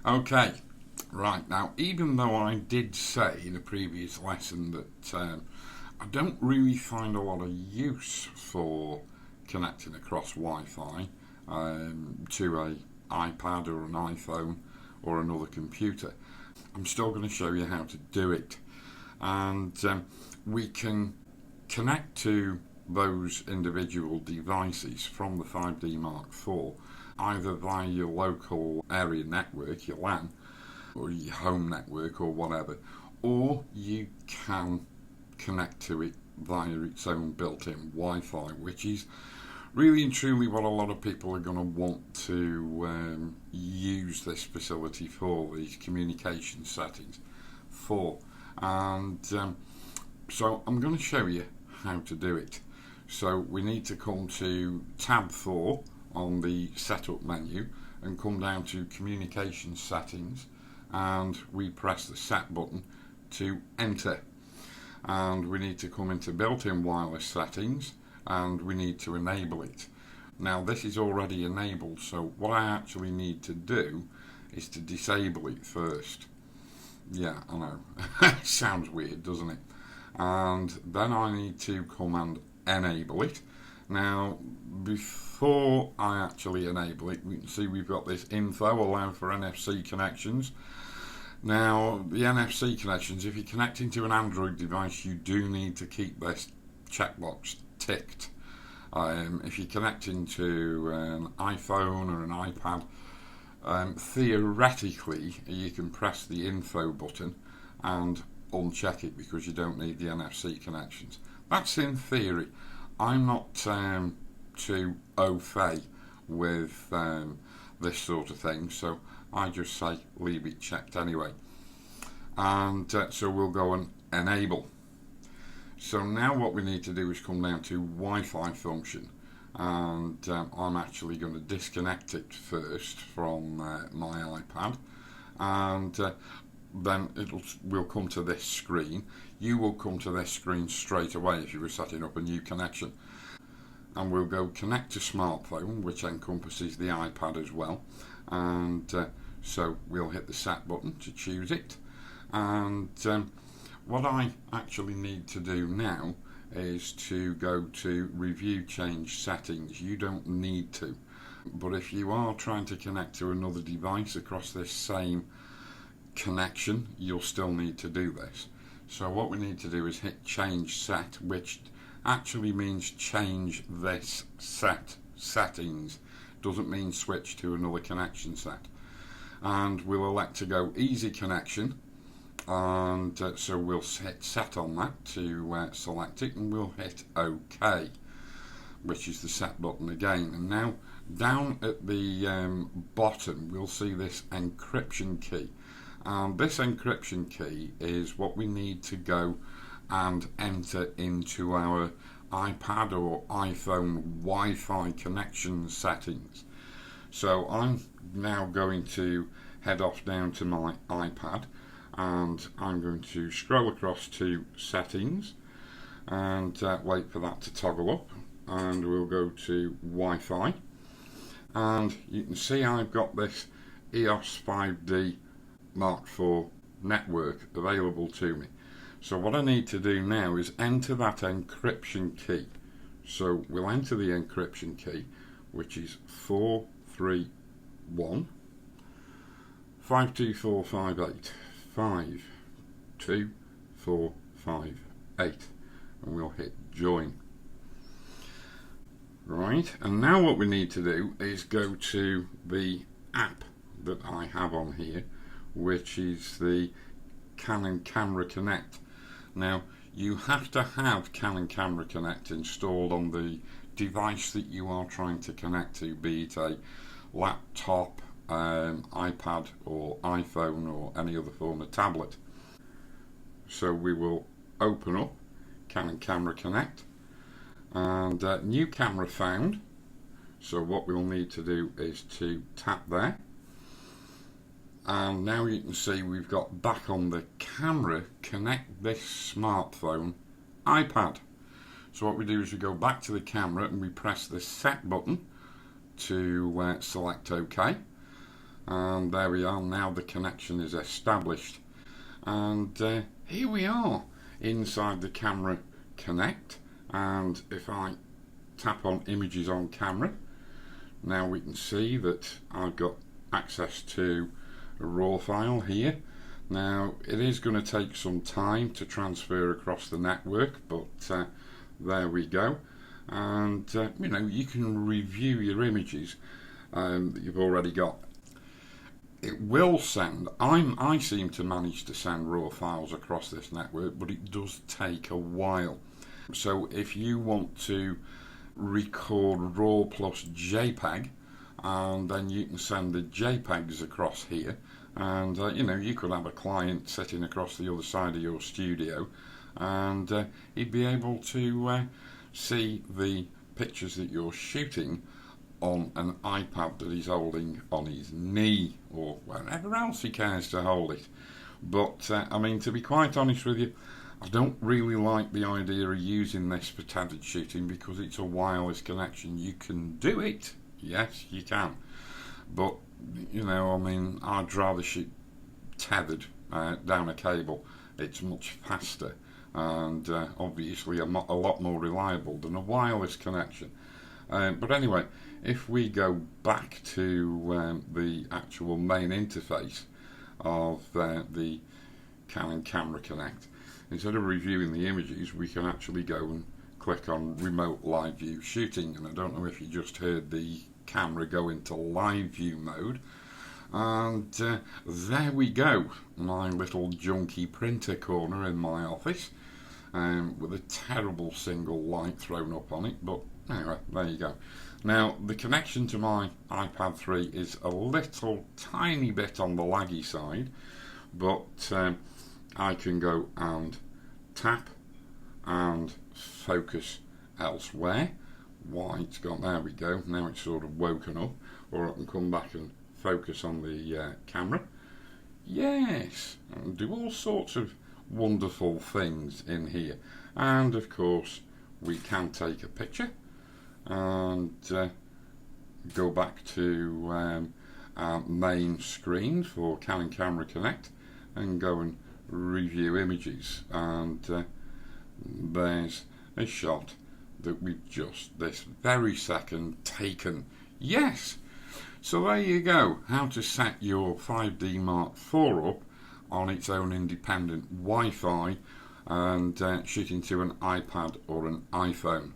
Okay, right now, even though I did say in a previous lesson that I don't really find a lot of use for connecting across Wi-Fi to a iPad or an iPhone or another computer, I'm still going to show you how to do it. And we can connect to those individual devices from the 5DMk4 either via your local area network, your LAN, or your home network or whatever, or you can connect to it via its own built-in Wi-Fi, which is really and truly what a lot of people are going to want to use this facility for, these communication settings for. And so I'm going to show you how to do it. So we need to come to tab 4 on the setup menu and come down to communication settings, and we press the set button to enter, and we need to come into built-in wireless settings and we need to enable it. Now this is already enabled, so what I actually need to do is to disable it first. Yeah, I know. It sounds weird, doesn't it? And then I need to come and enable it. Now, before I actually enable it, we can see we've got this info, allow for NFC connections. Now, the NFC connections, if you're connecting to an Android device, you do need to keep this checkbox ticked. If you're connecting to an iPhone or an iPad, theoretically you can press the info button and uncheck it because you don't need the NFC connections. That's in theory. I'm not too au fait with this sort of thing, so I just say leave it checked anyway. And so we'll go and enable. So now what we need to do is come down to Wi-Fi function, and I'm actually going to disconnect it first from my iPad, and then we'll come to this screen. You will come to this screen straight away if you were setting up a new connection, and we'll go connect to smartphone, which encompasses the iPad as well, and so we'll hit the set button to choose it. And what I actually need to do now is to go to review change settings. You don't need to, but if you are trying to connect to another device across this same connection, you'll still need to do this. So what we need to do is hit change set, which actually means change this settings. Doesn't mean switch to another connection set. And we'll elect to go easy connection, and so we'll hit set on that to select it, and we'll hit OK, which is the set button again. And now down at the bottom we'll see this encryption key, and this encryption key is what we need to go and enter into our iPad or iPhone Wi-Fi connection settings. So I'm now going to head off down to my iPad, and I'm going to scroll across to settings and wait for that to toggle up, and we'll go to Wi-Fi, and you can see I've got this EOS 5D Mark IV network available to me. So what I need to do now is enter that encryption key. So we'll enter the encryption key, which is 431 52458 52458, and we'll hit join. Right, and now what we need to do is go to the app that I have on here, which is the Canon Camera Connect. Now you have to have Canon Camera Connect installed on the device that you are trying to connect to, be it a laptop, iPad or iPhone or any other form of tablet. So we will open up Canon Camera Connect, and new camera found. So what we'll need to do is to tap there, and now you can see we've got back on the camera connect this smartphone iPad. So what we do is we go back to the camera and we press the set button to select OK, and there we are. Now the connection is established, and here we are inside the Camera Connect. And if I tap on images on camera, now we can see that I've got access to a raw file here. Now it is going to take some time to transfer across the network, but there we go. And you know, you can review your images that you've already got. It will send, I seem to manage to send raw files across this network, but it does take a while. So if you want to record RAW plus JPEG, and then you can send the JPEGs across here, and you know, you could have a client sitting across the other side of your studio, and he'd be able to see the pictures that you're shooting on an iPad that he's holding on his knee or wherever else he cares to hold it. But I mean, to be quite honest with you, I don't really like the idea of using this for tethered shooting because it's a wireless connection. You can do it, yes you can, but you know, I mean, I'd rather shoot tethered down a cable. It's much faster and obviously a lot more reliable than a wireless connection. But anyway, if we go back to the actual main interface of the Canon Camera Connect, instead of reviewing the images, we can actually go and click on Remote Live View Shooting. And I don't know if you just heard the camera go into live view mode. And there we go, my little junky printer corner in my office, with a terrible single light thrown up on it. But anyway, there you go. Now the connection to my iPad 3 is a little tiny bit on the laggy side, but I can go and tap and focus elsewhere. Why it's got, there we go, now it's sort of woken up. Or I can come back and focus on the camera. Yes, and do all sorts of wonderful things in here. And of course we can take a picture and go back to our main screen for Canon Camera Connect and go and review images. And there's a shot that we've just this very second taken. Yes, so there you go, how to set your 5DMk4 up on its own independent Wi-Fi and shoot into an iPad or an iPhone.